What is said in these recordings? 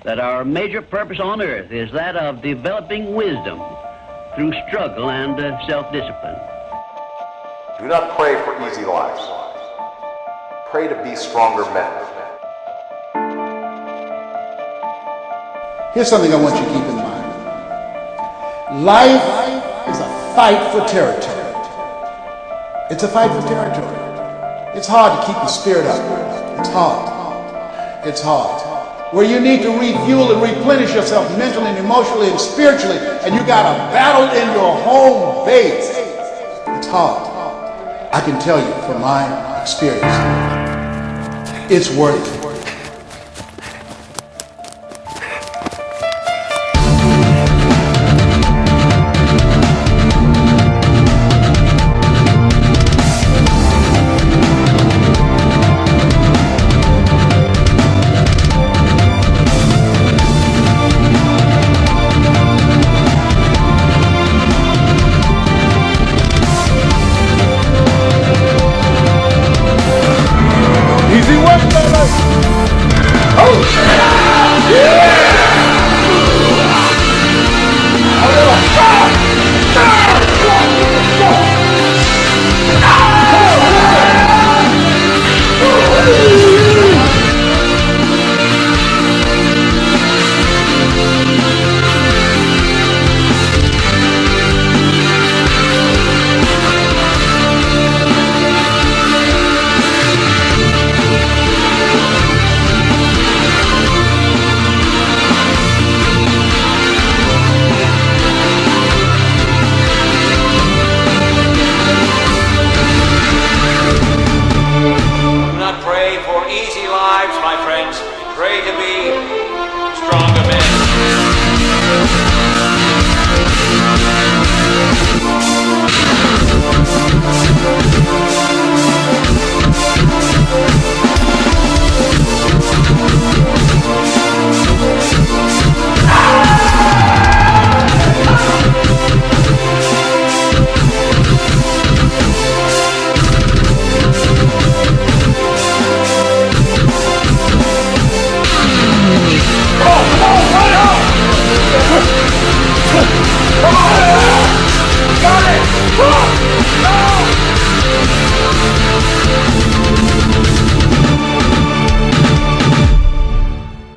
that our major purpose on earth is that of developing wisdom through struggle and self-discipline. Do not pray for easy lives. Pray to be stronger men. Here's something I want you to keep in mind. Life is a fight for territory. It's a fight for territory. It's hard to keep the spirit up. It's hard. It's hard. Where you need to refuel and replenish yourself mentally and emotionally and spiritually, and you got a battle in your home base. It's hard. I can tell you from my experience, it's worth it. Pray to be stronger men.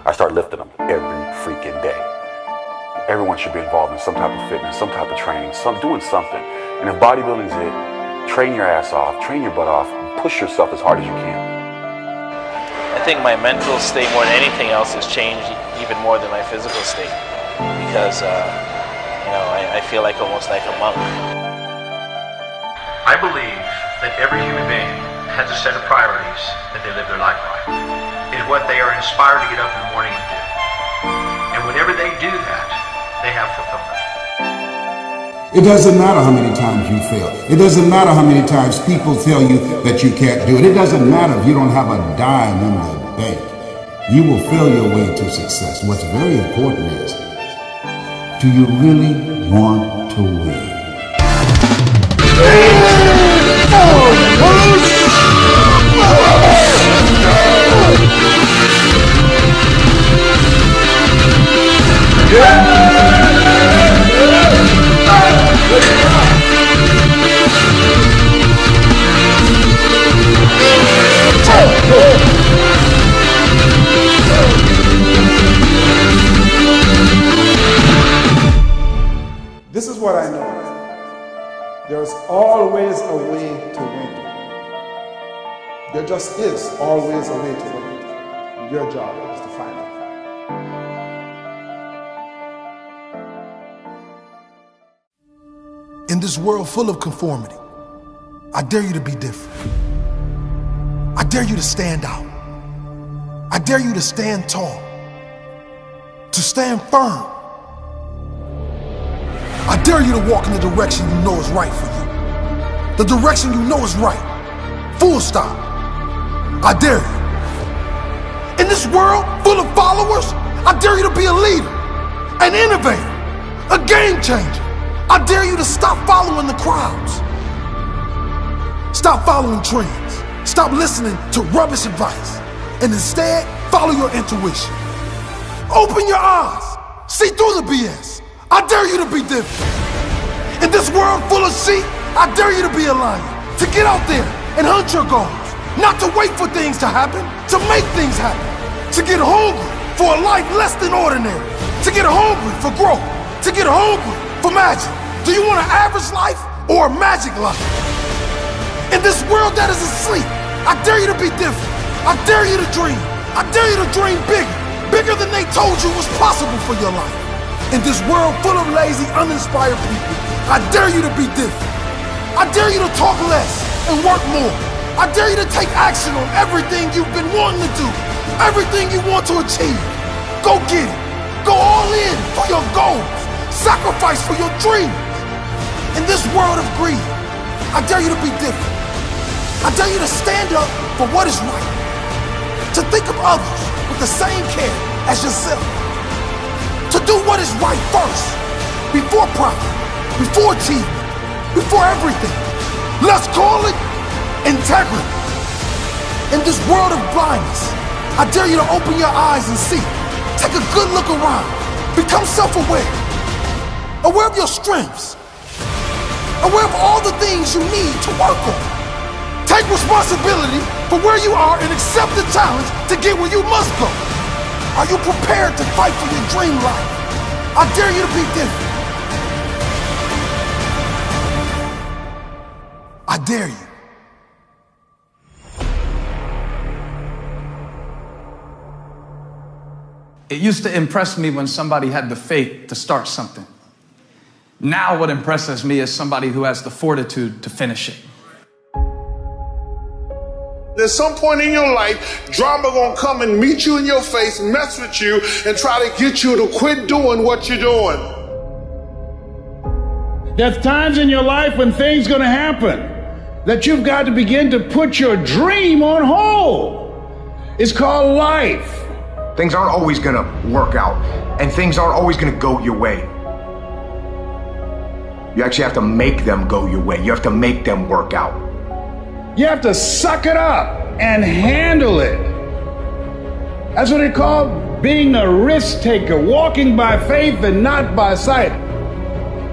I start lifting them every freaking day. Everyone should be involved in some type of fitness, some type of training, doing something. And if bodybuilding's it, train your ass off, train your butt off, and push yourself as hard as you can. I think my mental state more than anything else has changed even more than my physical state, because I feel like almost like a monk. I believe that every human being has a set of priorities that they live their life by. It is what they are inspired to get up in the morning and do. And whenever they do that, they have fulfillment. It doesn't matter how many times you fail. It doesn't matter how many times people tell you that you can't do it. It doesn't matter if you don't have a dime in the bank. You will fail your way to success. What's very important is, do you really want to win? This is what I know. There's always a way to win. There just is always a way to win. Your job is to find it. In this world full of conformity, I dare you to be different. I dare you to stand out. I dare you to stand tall, to stand firm. I dare you to walk in the direction you know is right for you. The direction you know is right. Full stop. I dare you. In this world full of followers, I dare you to be a leader, an innovator, a game changer. I dare you to stop following the crowds. Stop following trends. Stop listening to rubbish advice, and instead follow your intuition. Open your eyes. See through the BS. I dare you to be different. In this world full of sheep, I dare you to be a lion. To get out there and hunt your goals. Not to wait for things to happen, to make things happen. To get hungry for a life less than ordinary. To get hungry for growth. To get hungry for magic. Do you want an average life or a magic life? In this world that is asleep, I dare you to be different. I dare you to dream. I dare you to dream bigger. Bigger than they told you was possible for your life. In this world full of lazy, uninspired people, I dare you to be different. I dare you to talk less and work more. I dare you to take action on everything you've been wanting to do. Everything you want to achieve. Go get it. Go all in for your goals. Sacrifice for your dreams. In this world of greed, I dare you to be different. I dare you to stand up for what is right. To think of others with the same care as yourself. To do what is right first. Before profit. Before achievement. Before everything. Let's call it integrity. In this world of blindness, I dare you to open your eyes and see. Take a good look around. Become self-aware. Aware of your strengths. Aware of all the things you need to work on. Take responsibility for where you are and accept the challenge to get where you must go. Are you prepared to fight for your dream life? I dare you to be different. I dare you. It used to impress me when somebody had the faith to start something. Now what impresses me is somebody who has the fortitude to finish it. At some point in your life, drama gonna come and meet you in your face, mess with you, and try to get you to quit doing what you're doing. There's times in your life when things gonna happen that you've got to begin to put your dream on hold. It's called life. Things aren't always gonna work out, and things aren't always gonna go your way. You actually have to make them go your way. You have to make them work out. You have to suck it up and handle it. That's what they call being a risk taker, walking by faith and not by sight.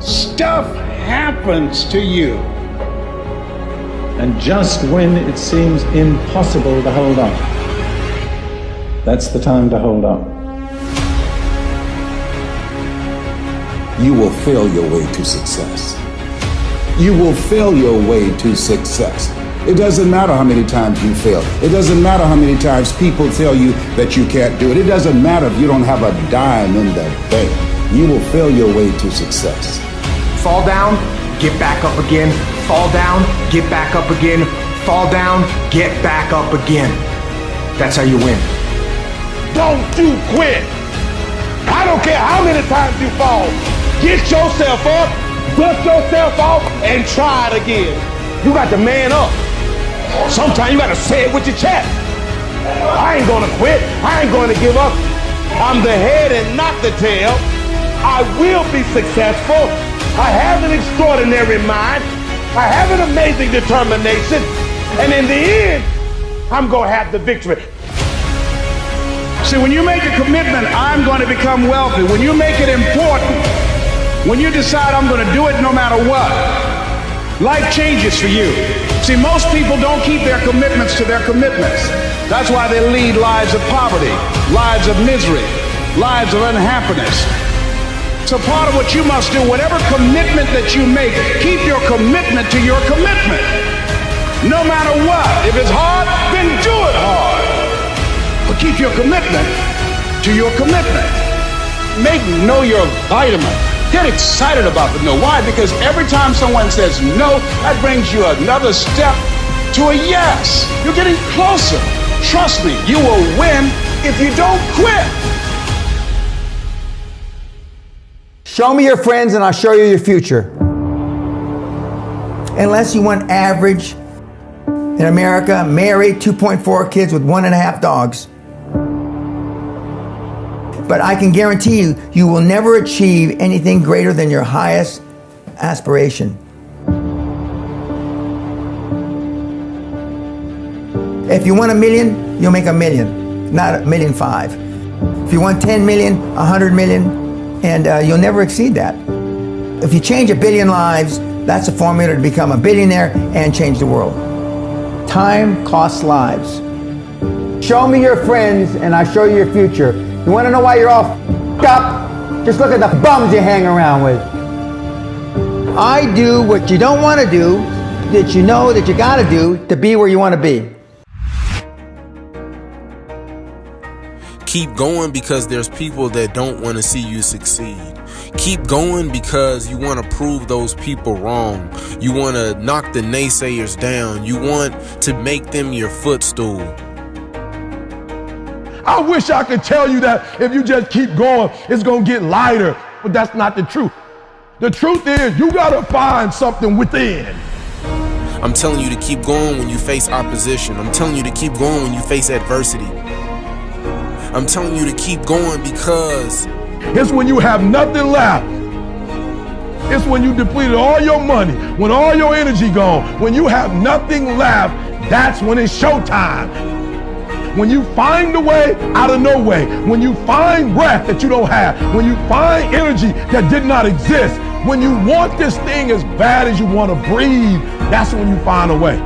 Stuff happens to you. And just when it seems impossible to hold on, that's the time to hold on. You will fail your way to success. You will fail your way to success. It doesn't matter how many times you fail. It doesn't matter how many times people tell you that you can't do it. It doesn't matter if you don't have a dime in the bank. You will fail your way to success. Fall down, get back up again. Fall down, get back up again. Fall down, get back up again. That's how you win. Don't you quit. I don't care how many times you fall. Get yourself up, dust yourself off, and try it again. You got to man up. Sometimes you got to say it with your chest. I ain't gonna quit. I ain't gonna give up. I'm the head and not the tail. I will be successful. I have an extraordinary mind. I have an amazing determination. And in the end, I'm gonna have the victory. See, when you make a commitment, I'm going to become wealthy. When you make it important, when you decide I'm going to do it no matter what, life changes for you. See, most people don't keep their commitments to their commitments. That's why they lead lives of poverty, lives of misery, lives of unhappiness. So part of what you must do, whatever commitment that you make, keep your commitment to your commitment. No matter what. If it's hard, then do it hard. But keep your commitment to your commitment. Know your vitamin. Get excited about the no. Why? Because every time someone says no, that brings you another step to a yes. You're getting closer. Trust me, you will win if you don't quit. Show me your friends and I'll show you your future. Unless you want average in America, married, 2.4 kids with 1.5 dogs. But I can guarantee you, you will never achieve anything greater than your highest aspiration. If you want $1 million, you'll make $1 million, not $1.5 million. If you want 10 million, 100 million, and you'll never exceed that. If you change 1 billion lives, that's a formula to become a billionaire and change the world. Time costs lives. Show me your friends and I show you your future. You want to know why you're all f***ed up? Just look at the bums you hang around with. I do what you don't want to do, that you know that you got to do to be where you want to be. Keep going because there's people that don't want to see you succeed. Keep going because you want to prove those people wrong. You want to knock the naysayers down. You want to make them your footstool. I wish I could tell you that if you just keep going, it's going to get lighter. But that's not the truth. The truth is you got to find something within. I'm telling you to keep going when you face opposition. I'm telling you to keep going when you face adversity. I'm telling you to keep going because it's when you have nothing left. It's when you depleted all your money, when all your energy gone, when you have nothing left, that's when it's showtime. When you find a way out of no way, when you find breath that you don't have, when you find energy that did not exist, when you want this thing as bad as you want to breathe, that's when you find a way.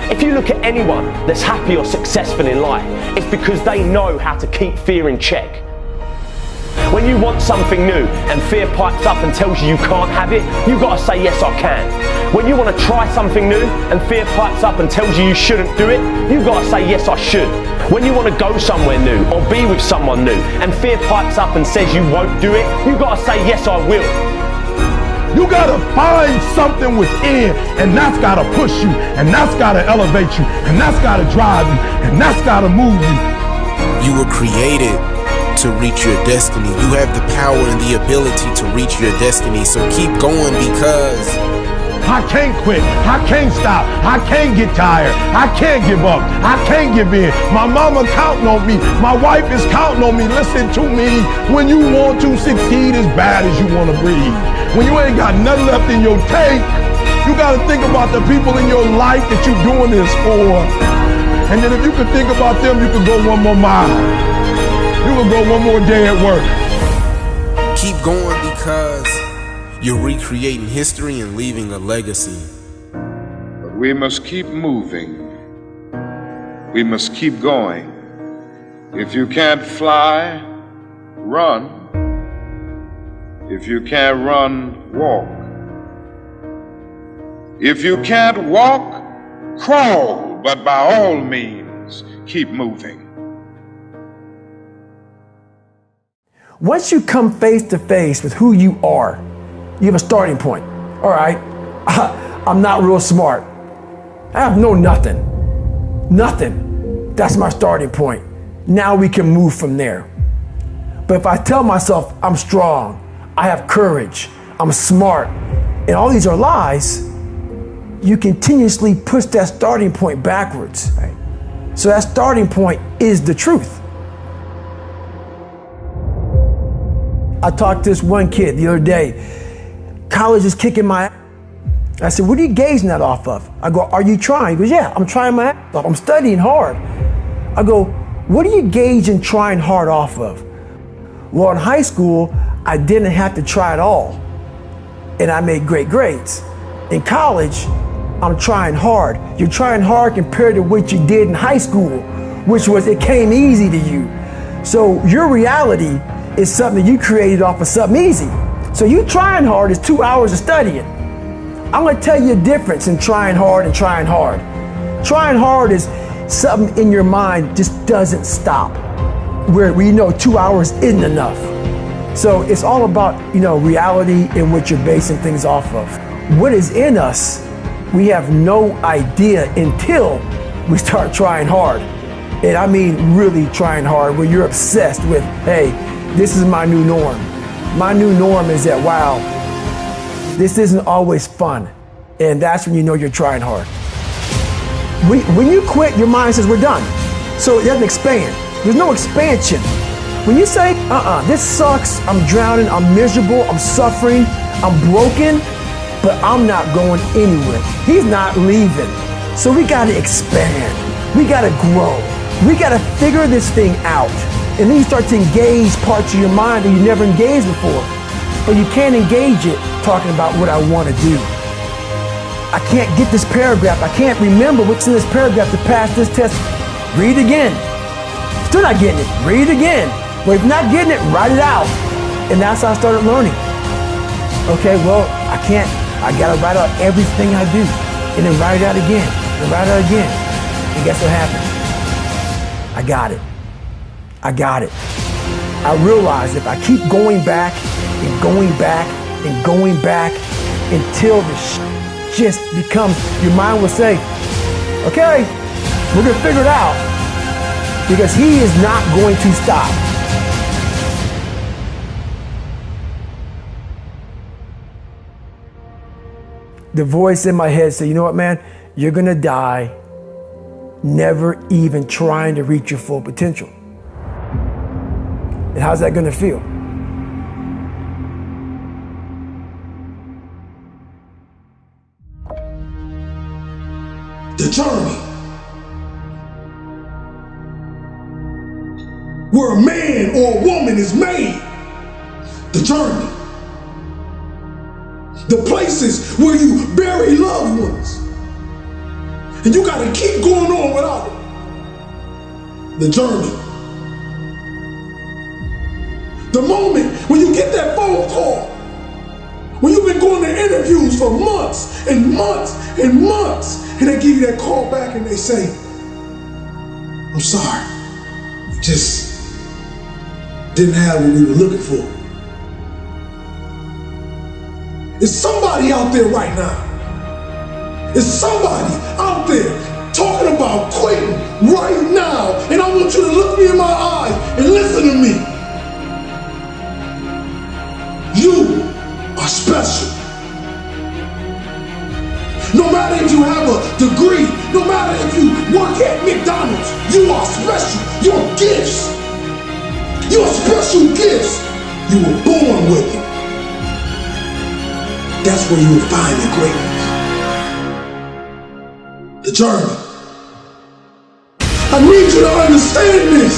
If you look at anyone that's happy or successful in life, it's because they know how to keep fear in check. When you want something new and fear pipes up and tells you you can't have it, you've got to say, yes, I can. When you want to try something new and fear pipes up and tells you you shouldn't do it, you've got to say, yes, I should. When you want to go somewhere new or be with someone new and fear pipes up and says you won't do it, you've got to say, yes, I will. You gotta find something within, and that's gotta push you, and that's gotta elevate you, and that's gotta drive you, and that's gotta move you. you were created to reach your destiny. You have the power and the ability to reach your destiny. So keep going because I can't quit. I can't stop. I can't get tired. I can't give up. I can't give in. My mama counting on me. My wife is counting on me. Listen to me. When you want to succeed as bad as you want to breathe, when you ain't got nothing left in your tank, you got to think about the people in your life that you're doing this for. And then if you could think about them, you could go one more mile. You could go one more day at work. Keep going because you're recreating history and leaving a legacy. But we must keep moving. We must keep going. If you can't fly, run. If you can't run, walk. If you can't walk, crawl. But by all means, keep moving. Once you come face to face with who you are, you have a starting point. All right, I'm not real smart. I have nothing. That's my starting point. Now we can move from there. But if I tell myself I'm strong, I have courage, I'm smart, and all these are lies, you continuously push that starting point backwards. Right? So that starting point is the truth. I talked to this one kid the other day. College is kicking my ass. I said, what are you gauging that off of? I go, are you trying? He goes, yeah, I'm trying my ass off. I'm studying hard. I go, what are you gauging trying hard off of? Well, in high school, I didn't have to try at all. And I made great grades. In college, I'm trying hard. You're trying hard compared to what you did in high school, which was it came easy to you. So your reality is something you created off of something easy. So you trying hard is 2 hours of studying. I'm gonna tell you a difference in trying hard and trying hard. Trying hard is something in your mind just doesn't stop, where we know 2 hours isn't enough. So it's all about, reality and what you're basing things off of. What is in us, we have no idea until we start trying hard. And I mean really trying hard, where you're obsessed with, hey, this is my new norm. My new norm is that, wow, this isn't always fun. And that's when you know you're trying hard. When you quit, your mind says we're done. So it doesn't expand. There's no expansion. When you say, this sucks, I'm drowning, I'm miserable, I'm suffering, I'm broken, but I'm not going anywhere. He's not leaving. So we gotta expand. We gotta grow. We gotta figure this thing out. And then you start to engage parts of your mind that you never engaged before. But you can't engage it talking about what I want to do. I can't get this paragraph. I can't remember what's in this paragraph to pass this test. Read again. Still not getting it. Read again. Well, if you're not getting it, write it out. And that's how I started learning. Okay, well, I can't. I gotta write out everything I do. And then write it out again. And write it out again. And guess what happened? I got it. I got it. I realized if I keep going back and going back and going back until the just becomes, your mind will say, okay, we're gonna figure it out, because he is not going to stop. The voice in my head said, you know what, man, you're gonna die never even trying to reach your full potential. And how's that gonna feel? The journey, where a man or a woman is made. The journey, the places where you bury loved ones and you gotta keep going on without them. The journey, the moment when you get that phone call, when you've been going to interviews for months and months and months, and they give you that call back and they say, I'm sorry, we just didn't have what we were looking for. Is somebody out there right now? Is somebody out there talking about quitting right now? And I want you to look me in my eyes and listen to me. You are special. No matter if you have a degree, no matter if you work at McDonald's, you are special. Your gifts, your special gifts, you were born with it. That's where you will find your greatness. The journey. I need you to understand this.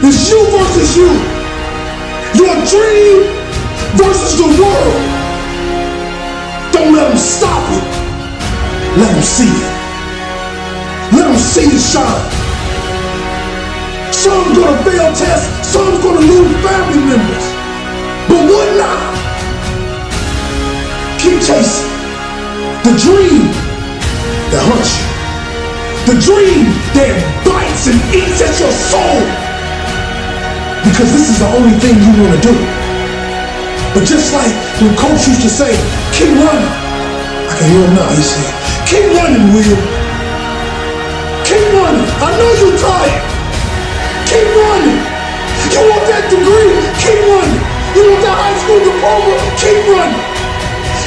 It's you versus you. Your dream versus the world. Don't let them stop it. Let them see it. Let them see it shine. Some gonna fail tests, some gonna lose family members. But what not? Keep chasing the dream that hurts you, the dream that bites and eats at your soul, because this is the only thing you want to do. But just like the coach used to say, keep running. I can hear him now. He said, keep running, Will. Keep running. I know you're tired. Keep running. You want that degree? Keep running. You want that high school diploma? Keep running.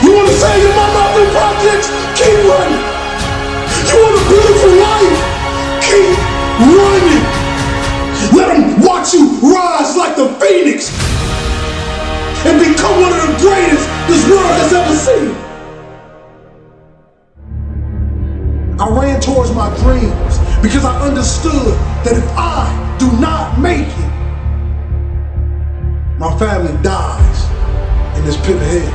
You want to save your mama out in projects? Keep running. You want a beautiful life? Keep running. Let them watch you rise like the phoenix and become one of the greatest this world has ever seen. I ran towards my dreams because I understood that if I do not make it, my family dies in this pit of hell.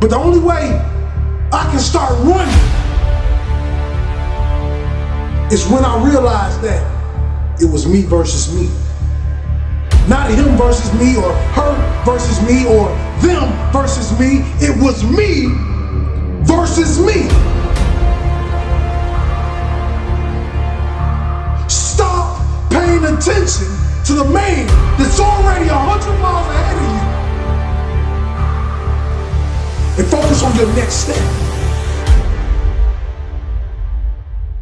But the only way I can start running is when I realized that it was me versus me. Not him versus me or her versus me or them versus me. It was me versus me. Stop paying attention to the man that's already 100 miles ahead of you and focus on your next step.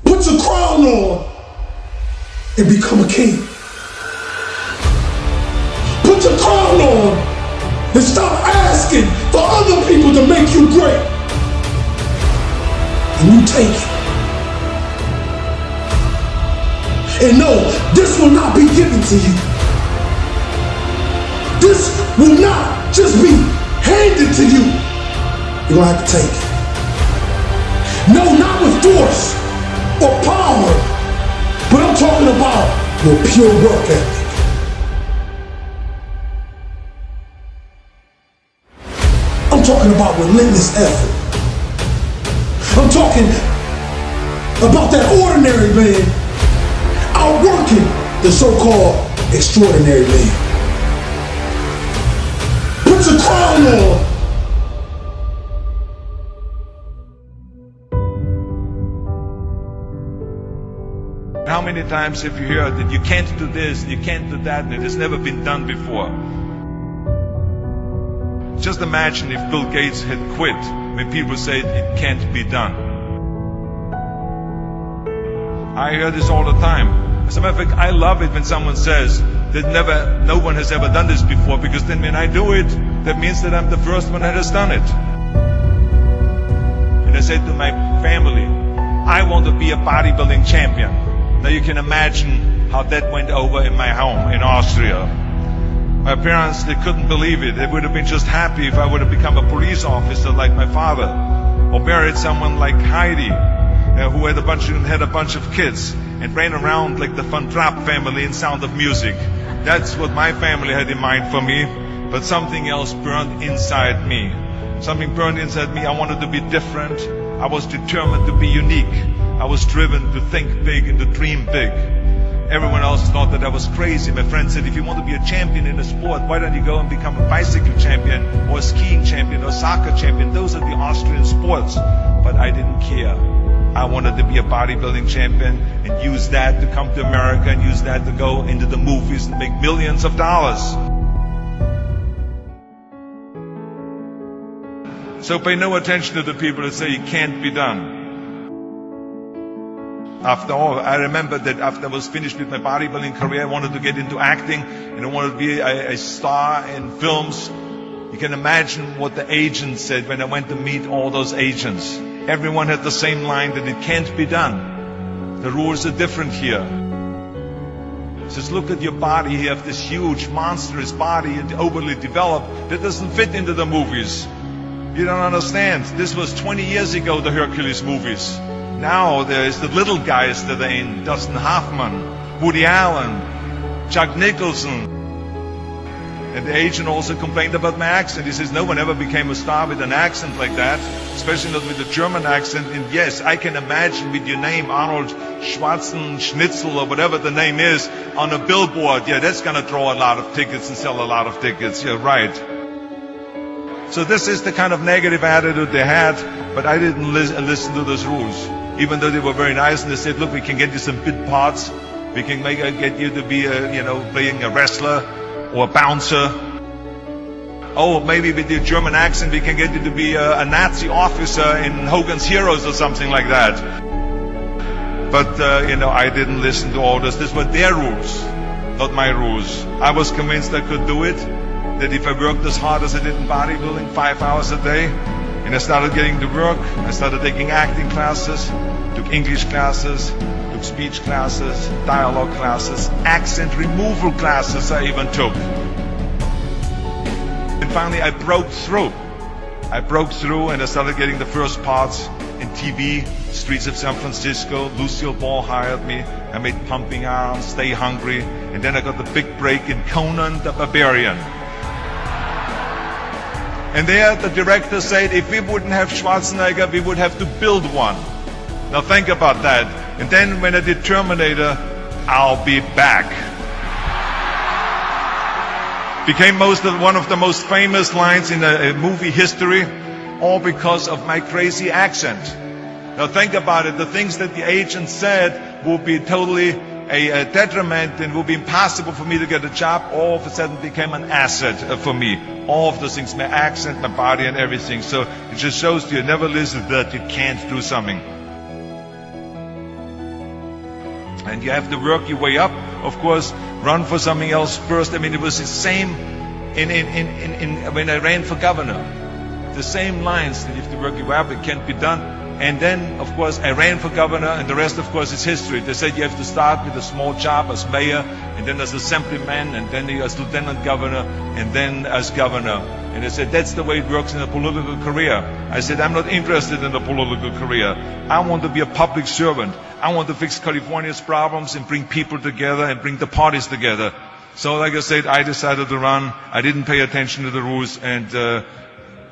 Put your crown on and become a king. Put your crown on and stop asking for other people to make you great. And you take it. And know this will not be given to you. This will not just be handed to you. You're gonna have to take it. No, not with force or power, but I'm talking your pure work ethic. I'm talking about relentless effort. I'm talking about that ordinary man outworking the so-called extraordinary man. Put your crown on. How many times have you heard that you can't do this, you can't do that, and it has never been done before? Just imagine if Bill Gates had quit when people said it can't be done. I hear this all the time. As a matter of fact, I love it when someone says that no one has ever done this before, because then when I do it, that means that I'm the first one that has done it. And I said to my family, I want to be a bodybuilding champion. Now you can imagine how that went over in my home in Austria. My parents, they couldn't believe it. They would have been just happy if I would have become a police officer like my father, or married someone like Heidi, who had a bunch of kids and ran around like the Van Trapp family in Sound of Music. That's what my family had in mind for me, but something else burned inside me. Something burned inside me. I wanted to be different. I was determined to be unique. I was driven to think big and to dream big. Everyone else thought that I was crazy. My friend said, if you want to be a champion in a sport, why don't you go and become a bicycle champion or a skiing champion or a soccer champion? Those are the Austrian sports. But I didn't care. I wanted to be a bodybuilding champion and use that to come to America and use that to go into the movies and make millions of dollars. So pay no attention to the people that say it can't be done. After all, I remember that after I was finished with my bodybuilding career, I wanted to get into acting and I wanted to be a star in films. You can imagine what the agents said when I went to meet all those agents. Everyone had the same line that it can't be done. The rules are different here. It says, look at your body. You have this huge, monstrous body and overly developed that doesn't fit into the movies. You don't understand. This was 20 years ago, the Hercules movies. Now there's the little guys that are in, Dustin Hoffman, Woody Allen, Jack Nicholson. And the agent also complained about my accent. He says, no one ever became a star with an accent like that, especially not with a German accent. And yes, I can imagine with your name, Arnold Schwarzenschnitzel or whatever the name is, on a billboard. Yeah, that's going to draw a lot of tickets and sell a lot of tickets. Yeah, right. So this is the kind of negative attitude they had, but I didn't listen to those rules. Even though they were very nice and they said, look, we can get you some bit parts. We can get you to be playing a wrestler or a bouncer. Oh, maybe with your German accent we can get you to be a Nazi officer in Hogan's Heroes or something like that. But, I didn't listen to all this. These were their rules, not my rules. I was convinced I could do it, that if I worked as hard as I did in bodybuilding, 5 hours a day, and I started getting to work, I started taking acting classes, took English classes, took speech classes, dialogue classes, accent removal classes I even took. And finally I broke through. I broke through and I started getting the first parts in TV, Streets of San Francisco. Lucille Ball hired me. I made Pumping Iron, Stay Hungry, and then I got the big break in Conan the Barbarian. And there the director said, if we wouldn't have Schwarzenegger, we would have to build one. Now think about that. And then when I did Terminator, I'll be back. Became one of the most famous lines in a movie history, all because of my crazy accent. Now think about it. The things that the agent said will be totally a detriment and will be impossible for me to get a job, all of a sudden became an asset for me. All of those things, my accent, my body and everything. So it just shows you never listen that you can't do something. And you have to work your way up. Of course, run for something else first. I mean, it was the same when I ran for governor. The same lines that you have to work your way up, it can't be done. And then, of course, I ran for governor, and the rest, of course, is history. They said you have to start with a small job as mayor, and then as assemblyman, and then as lieutenant governor, and then as governor. And they said, that's the way it works in a political career. I said, I'm not interested in a political career. I want to be a public servant. I want to fix California's problems and bring people together and bring the parties together. So, like I said, I decided to run. I didn't pay attention to the rules, and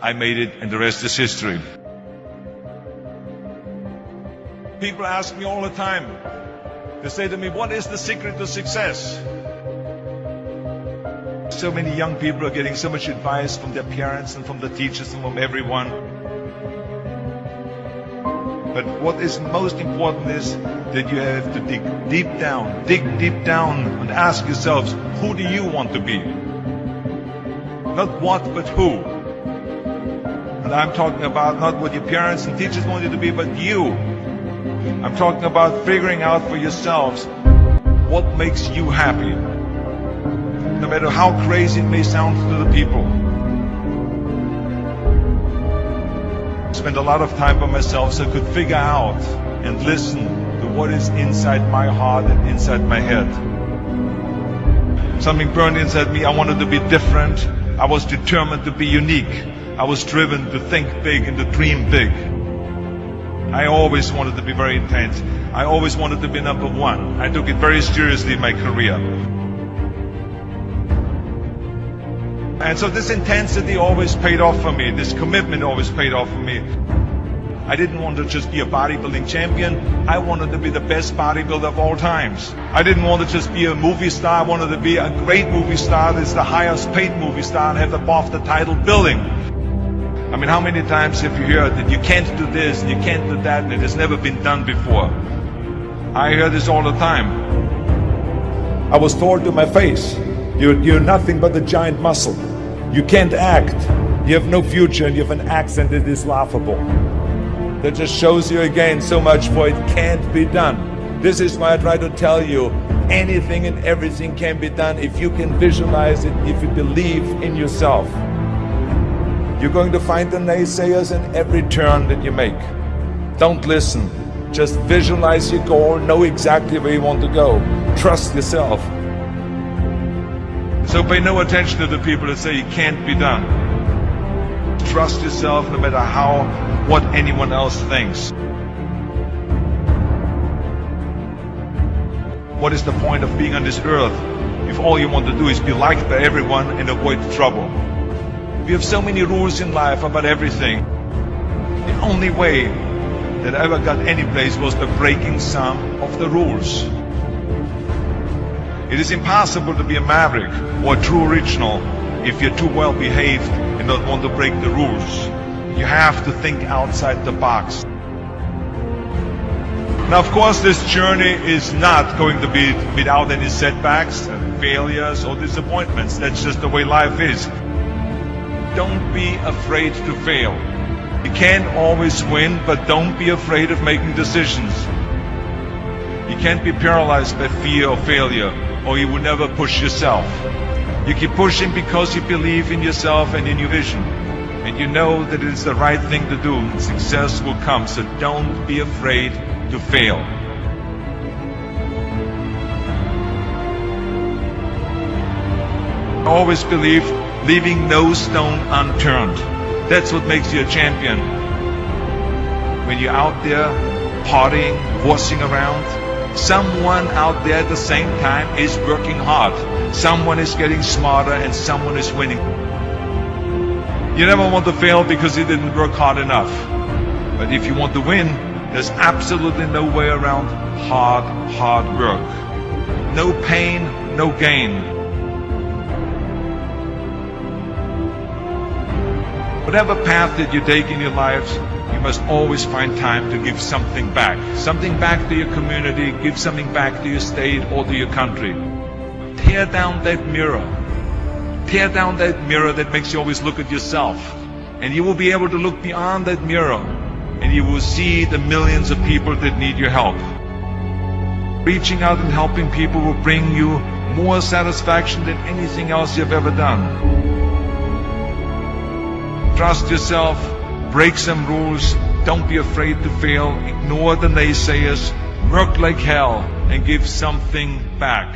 I made it, and the rest is history. People ask me all the time, they say to me, what is the secret to success? So many young people are getting so much advice from their parents and from the teachers and from everyone. But what is most important is that you have to dig deep down and ask yourselves, who do you want to be? Not what, but who. And I'm talking about not what your parents and teachers want you to be, but you. I'm talking about figuring out for yourselves what makes you happy. No matter how crazy it may sound to the people. I spent a lot of time by myself so I could figure out and listen to what is inside my heart and inside my head. Something burned inside me. I wanted to be different. I was determined to be unique. I was driven to think big and to dream big. I always wanted to be very intense. I always wanted to be number one. I took it very seriously in my career. And so this intensity always paid off for me. This commitment always paid off for me. I didn't want to just be a bodybuilding champion. I wanted to be the best bodybuilder of all times. I didn't want to just be a movie star. I wanted to be a great movie star that's the highest paid movie star and have above the title billing. I mean, how many times have you heard that you can't do this, and you can't do that, and it has never been done before? I hear this all the time. I was told to my face, you're nothing but a giant muscle. You can't act. You have no future, and you have an accent that is laughable. That just shows you again so much for it can't be done. This is why I try to tell you, anything and everything can be done if you can visualize it, if you believe in yourself. You're going to find the naysayers in every turn that you make. Don't listen. Just visualize your goal, know exactly where you want to go. Trust yourself. So pay no attention to the people that say it can't be done. Trust yourself no matter what anyone else thinks. What is the point of being on this earth if all you want to do is be liked by everyone and avoid trouble? We have so many rules in life about everything. The only way that I ever got any place was by breaking some of the rules. It is impossible to be a maverick or a true original if you're too well behaved and don't want to break the rules. You have to think outside the box. Now, of course, this journey is not going to be without any setbacks and failures or disappointments. That's just the way life is. Don't be afraid to fail. You can't always win, but don't be afraid of making decisions. You can't be paralyzed by fear of failure, or you will never push yourself. You keep pushing because you believe in yourself and in your vision. And you know that it is the right thing to do, and success will come. So don't be afraid to fail. I always believe leaving no stone unturned. That's what makes you a champion. When you're out there partying, horsing around, someone out there at the same time is working hard. Someone is getting smarter and someone is winning. You never want to fail because you didn't work hard enough. But if you want to win, there's absolutely no way around hard work. No pain, no gain. Whatever path that you take in your lives, you must always find time to give something back. Something back to your community, give something back to your state or to your country. Tear down that mirror. Tear down that mirror that makes you always look at yourself. And you will be able to look beyond that mirror. And you will see the millions of people that need your help. Reaching out and helping people will bring you more satisfaction than anything else you've ever done. Trust yourself, break some rules, Don't be afraid to fail. Ignore the naysayers. Work like hell and give something back.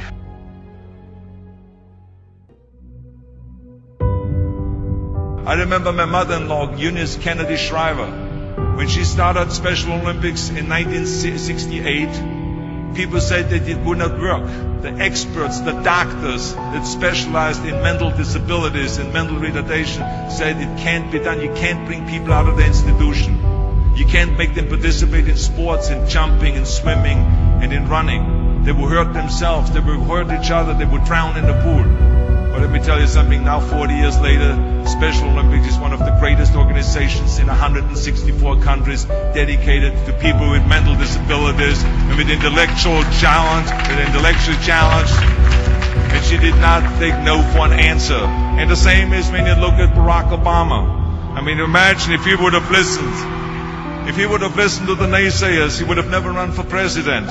I remember my mother-in-law, Eunice Kennedy Shriver, when she started Special Olympics in 1968, people said that it would not work. The experts, the doctors that specialized in mental disabilities and mental retardation said it can't be done. You can't bring people out of the institution. You can't make them participate in sports, in jumping, in swimming, and in running. They will hurt themselves. They will hurt each other. They will drown in the pool. But let me tell you something, now 40 years later, Special Olympics is one of the greatest organizations in 164 countries dedicated to people with mental disabilities and with intellectual challenge. And she did not take no for an answer. And the same is when you look at Barack Obama. I mean, imagine if he would have listened. If he would have listened to the naysayers, he would have never run for president.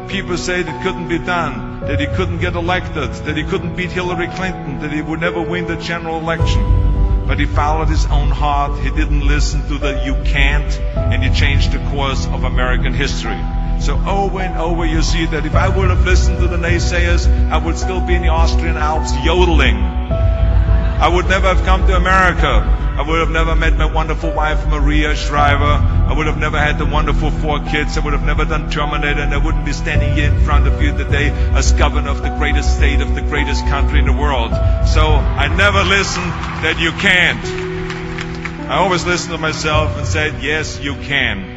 People said it couldn't be done, that he couldn't get elected, that he couldn't beat Hillary Clinton, that he would never win the general election. But he followed his own heart, he didn't listen to the you can't, and he changed the course of American history. So over and over you see that if I would have listened to the naysayers, I would still be in the Austrian Alps yodeling. I would never have come to America. I would have never met my wonderful wife, Maria Shriver. I would have never had the wonderful 4 kids. I would have never done Terminator, and I wouldn't be standing here in front of you today as governor of the greatest state of the greatest country in the world. So I never listened that you can't. I always listened to myself and said, yes, you can.